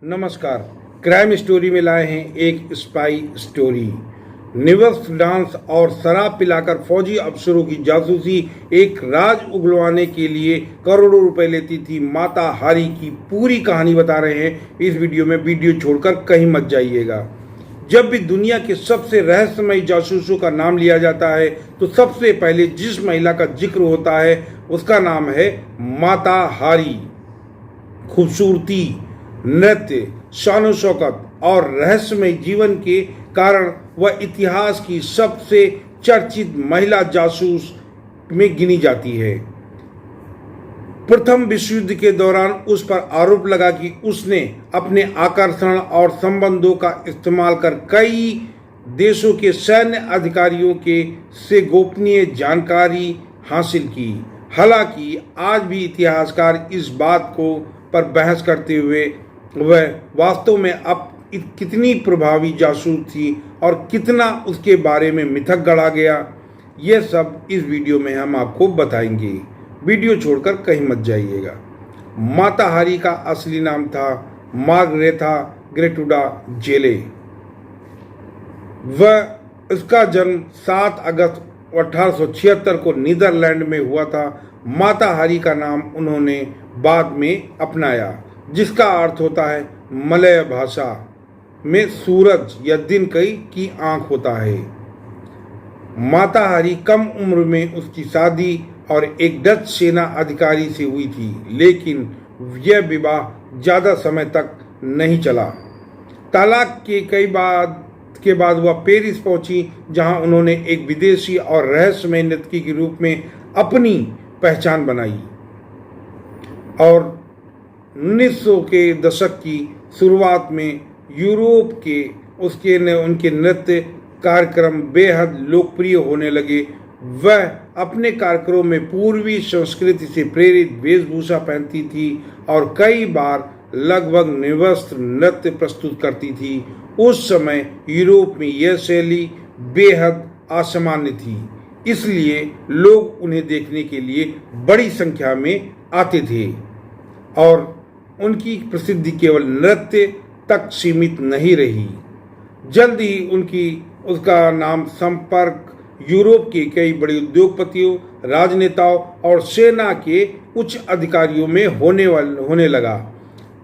नमस्कार। Crime story में लाए हैं एक स्पाई स्टोरी। निवस डांस और शराब पिलाकर फौजी अफसरों की जासूसी एक राज उगलवाने के लिए करोड़ों रुपए लेती थी माता हारी की पूरी कहानी बता रहे हैं इस वीडियो में। वीडियो छोड़कर कहीं मत जाइएगा। जब भी दुनिया के सबसे रहस्यमयी जासूसों का नाम लिया जाता है तो सबसे पहले जिस महिला का जिक्र होता है उसका नाम है माता हारी। खूबसूरती, नृत्य, शान शौकत और रहस्यमय जीवन के कारण वह इतिहास की सबसे चर्चित महिला जासूस में गिनी जाती है। प्रथम विश्व युद्ध के दौरान उस पर आरोप लगा कि उसने अपने आकर्षण और संबंधों का इस्तेमाल कर कई देशों के सैन्य अधिकारियों के से गोपनीय जानकारी हासिल की। हालांकि आज भी इतिहासकार इस बात को पर बहस करते हुए वह वास्तव में अब कितनी प्रभावी जासूस थी और कितना उसके बारे में मिथक गढ़ा गया, यह सब इस वीडियो में हम आपको बताएंगे। वीडियो छोड़कर कहीं मत जाइएगा। माता हारी का असली नाम था मार्गरेथा ग्रेटुडा जेले। इसका जन्म 7 अगस्त 1876 को नीदरलैंड में हुआ था। माता हारी का नाम उन्होंने बाद में अपनाया, जिसका अर्थ होता है मलय भाषा में सूरज या दिन की आंख होता है। माता हारी कम उम्र में उसकी शादी और एक डच सेना अधिकारी से हुई थी, लेकिन यह विवाह ज़्यादा समय तक नहीं चला। तलाक के बाद वह पेरिस पहुंची, जहां उन्होंने एक विदेशी और रहस्यमय नर्तकी के रूप में अपनी पहचान बनाई और 1900 के दशक की शुरुआत में यूरोप के उनके नृत्य कार्यक्रम बेहद लोकप्रिय होने लगे। वह अपने कार्यक्रमों में पूर्वी संस्कृति से प्रेरित वेशभूषा पहनती थी और कई बार लगभग निर्वस्त्र नृत्य प्रस्तुत करती थी। उस समय यूरोप में यह शैली बेहद असामान्य थी, इसलिए लोग उन्हें देखने के लिए बड़ी संख्या में आते थे और उनकी प्रसिद्धि केवल नृत्य तक सीमित नहीं रही। जल्द ही उसका नाम संपर्क यूरोप के कई बड़े उद्योगपतियों, राजनेताओं और सेना के उच्च अधिकारियों में होने लगा।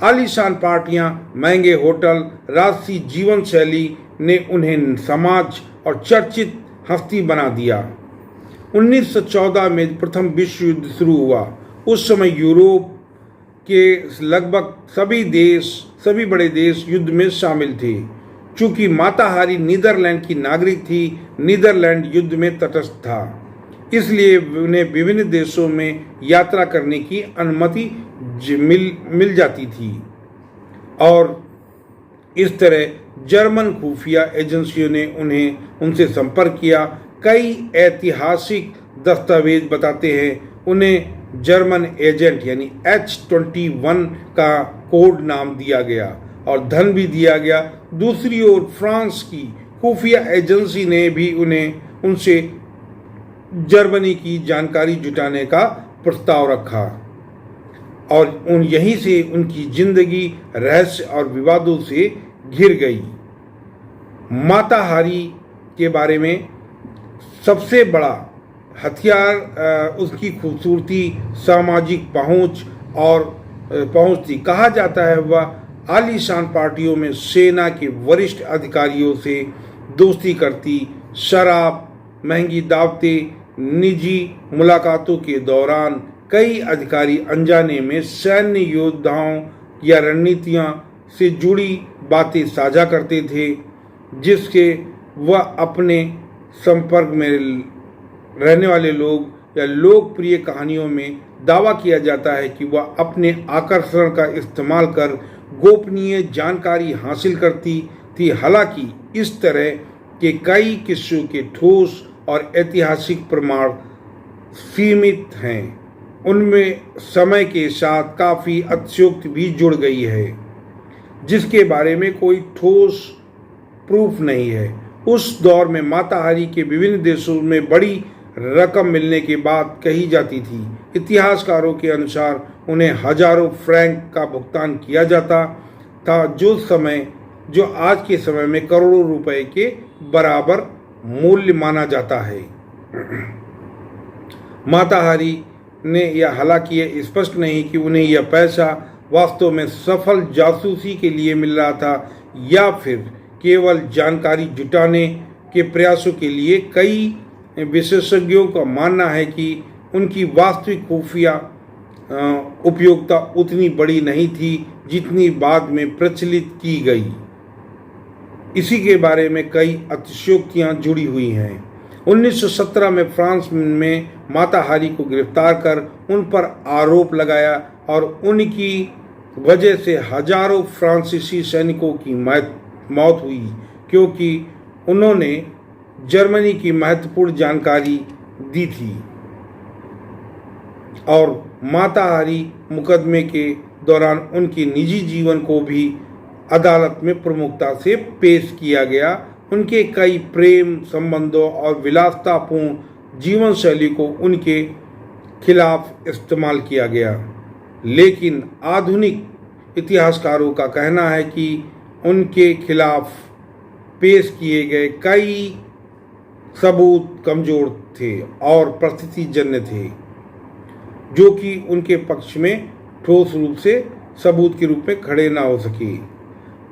आलीशान पार्टियां, महंगे होटल, राजसी जीवन शैली ने उन्हें समाज और चर्चित हस्ती बना दिया। 1914 में प्रथम विश्व युद्ध शुरू हुआ। उस समय यूरोप के लगभग सभी बड़े देश युद्ध में शामिल थे। चूंकि माता हारी नीदरलैंड की नागरिक थी, नीदरलैंड युद्ध में तटस्थ था, इसलिए उन्हें विभिन्न देशों में यात्रा करने की अनुमति मिल जाती थी और इस तरह जर्मन खुफिया एजेंसियों ने उनसे संपर्क किया। कई ऐतिहासिक दस्तावेज बताते हैं उन्हें जर्मन एजेंट यानी H-21 का कोड नाम दिया गया और धन भी दिया गया। दूसरी ओर फ्रांस की खुफिया एजेंसी ने भी उनसे जर्मनी की जानकारी जुटाने का प्रस्ताव रखा और यहीं से उनकी जिंदगी रहस्य और विवादों से घिर गई। माता हारी के बारे में सबसे बड़ा हथियार उसकी खूबसूरती, सामाजिक पहुंच थी। कहा जाता है वह आलीशान पार्टियों में सेना के वरिष्ठ अधिकारियों से दोस्ती करती, शराब, महंगी दावतें, निजी मुलाकातों के दौरान कई अधिकारी अनजाने में सैन्य योद्धाओं या रणनीतियों से जुड़ी बातें साझा करते थे, जिसके वह अपने संपर्क में रहने वाले लोग या लोकप्रिय कहानियों में दावा किया जाता है कि वह अपने आकर्षण का इस्तेमाल कर गोपनीय जानकारी हासिल करती थी। हालांकि इस तरह के कई किस्सों के ठोस और ऐतिहासिक प्रमाण सीमित हैं। उनमें समय के साथ काफ़ी अतिशयोक्ति भी जुड़ गई है, जिसके बारे में कोई ठोस प्रूफ नहीं है। उस दौर में माता हारी के विभिन्न देशों में बड़ी रकम मिलने की बात कही जाती थी। इतिहासकारों के अनुसार उन्हें हजारों फ्रैंक का भुगतान किया जाता था, जो आज के समय में करोड़ों रुपए के बराबर मूल्य माना जाता है। माता हारी ने यह हालांकि यह स्पष्ट नहीं कि उन्हें यह पैसा वास्तव में सफल जासूसी के लिए मिल रहा था या फिर केवल जानकारी जुटाने के प्रयासों के लिए। कई विशेषज्ञों का मानना है कि उनकी वास्तविक खुफिया उपयोगिता उतनी बड़ी नहीं थी जितनी बाद में प्रचलित की गई। इसी के बारे में कई अतिशयोक्तियां जुड़ी हुई हैं। 1917 में फ्रांस में माता हारी को गिरफ्तार कर उन पर आरोप लगाया और उनकी वजह से हजारों फ्रांसीसी सैनिकों की मौत हुई, क्योंकि उन्होंने जर्मनी की महत्वपूर्ण जानकारी दी थी। और माता हारी मुकदमे के दौरान उनके निजी जीवन को भी अदालत में प्रमुखता से पेश किया गया। उनके कई प्रेम संबंधों और विलासितापूर्ण जीवन शैली को उनके खिलाफ इस्तेमाल किया गया, लेकिन आधुनिक इतिहासकारों का कहना है कि उनके खिलाफ पेश किए गए कई सबूत कमजोर थे और परिस्थितिजन्य थे, जो कि उनके पक्ष में ठोस रूप से सबूत के रूप में खड़े ना हो सके।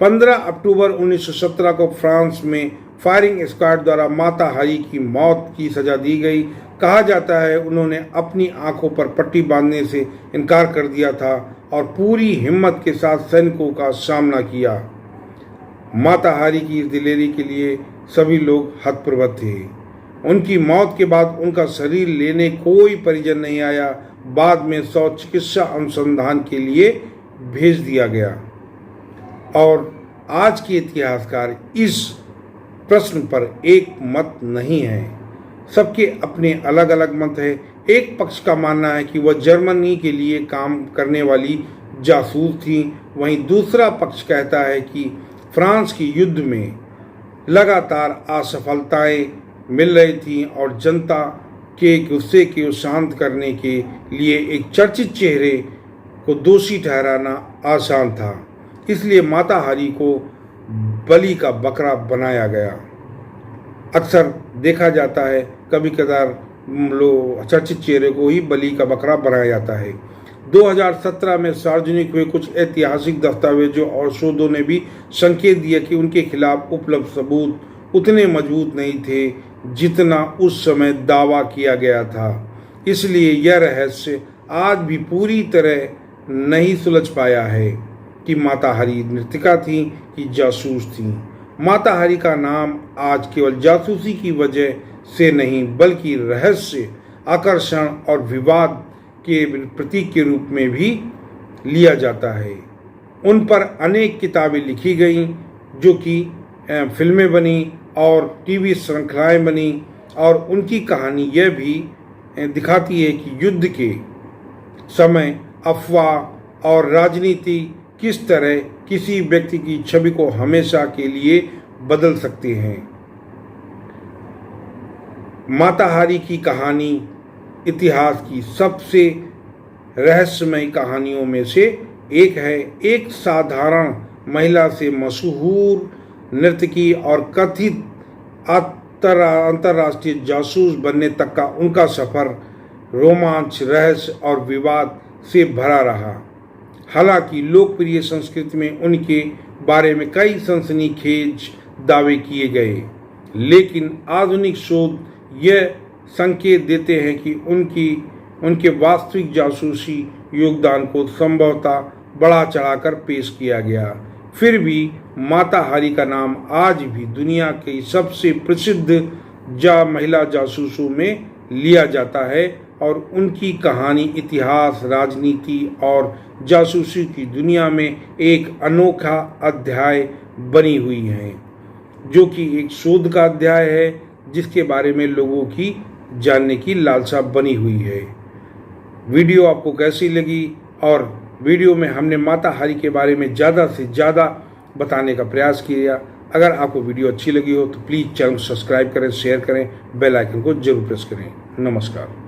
15 अक्टूबर 1917 को फ्रांस में फायरिंग स्क्वाड द्वारा माता हारी की मौत की सजा दी गई। कहा जाता है उन्होंने अपनी आंखों पर पट्टी बांधने से इनकार कर दिया था और पूरी हिम्मत के साथ सैनिकों का सामना किया। माता हारी की इस दिलेरी के लिए सभी लोग हतप्रभ थे। उनकी मौत के बाद उनका शरीर लेने कोई परिजन नहीं आया। बाद में शव चिकित्सा अनुसंधान के लिए भेज दिया गया। और आज के इतिहासकार इस प्रश्न पर एक मत नहीं है, सबके अपने अलग अलग मत है। एक पक्ष का मानना है कि वह जर्मनी के लिए काम करने वाली जासूस थी, वहीं दूसरा पक्ष कहता है कि फ्रांस के युद्ध में लगातार असफलताएं मिल रही थीं और जनता के गुस्से को शांत करने के लिए एक चर्चित चेहरे को दोषी ठहराना आसान था, इसलिए माता हारी को बलि का बकरा बनाया गया। अक्सर देखा जाता है कभी कदार लोग चर्चित चेहरे को ही बलि का बकरा बनाया जाता है। 2017 में सार्वजनिक हुए कुछ ऐतिहासिक दस्तावेजों और शोधों ने भी संकेत दिया कि उनके खिलाफ उपलब्ध सबूत उतने मजबूत नहीं थे जितना उस समय दावा किया गया था। इसलिए यह रहस्य आज भी पूरी तरह नहीं सुलझ पाया है कि माता हारी नृतिका थी कि जासूस थी। माता हारी का नाम आज केवल जासूसी की वजह से नहीं बल्कि रहस्य, आकर्षण और विवाद के प्रतीक के रूप में भी लिया जाता है। उन पर अनेक किताबें लिखी गईं, जो कि फिल्में बनी और टीवी श्रृंखलाएं बनी, और उनकी कहानी यह भी दिखाती है कि युद्ध के समय अफवाह और राजनीति किस तरह किसी व्यक्ति की छवि को हमेशा के लिए बदल सकते हैं। माता हारी की कहानी इतिहास की सबसे रहस्यमय कहानियों में से एक है। एक साधारण महिला से मशहूर नर्तकी और कथित अंतर्राष्ट्रीय जासूस बनने तक का उनका सफर रोमांच, रहस्य और विवाद से भरा रहा। हालांकि लोकप्रिय संस्कृति में उनके बारे में कई सनसनीखेज दावे किए गए, लेकिन आधुनिक शोध यह संकेत देते हैं कि उनके वास्तविक जासूसी योगदान को संभवतः बढ़ा चढ़ाकर पेश किया गया। फिर भी माता हारी का नाम आज भी दुनिया की सबसे प्रसिद्ध महिला जासूसों में लिया जाता है और उनकी कहानी इतिहास, राजनीति और जासूसी की दुनिया में एक अनोखा अध्याय बनी हुई है, जो कि एक शोध का अध्याय है जिसके बारे में लोगों की जानने की लालसा बनी हुई है। वीडियो आपको कैसी लगी? और वीडियो में हमने माता हारी के बारे में ज़्यादा से ज़्यादा बताने का प्रयास किया। अगर आपको वीडियो अच्छी लगी हो तो प्लीज़ चैनल को सब्सक्राइब करें, शेयर करें, बेल आइकन को जरूर प्रेस करें। नमस्कार।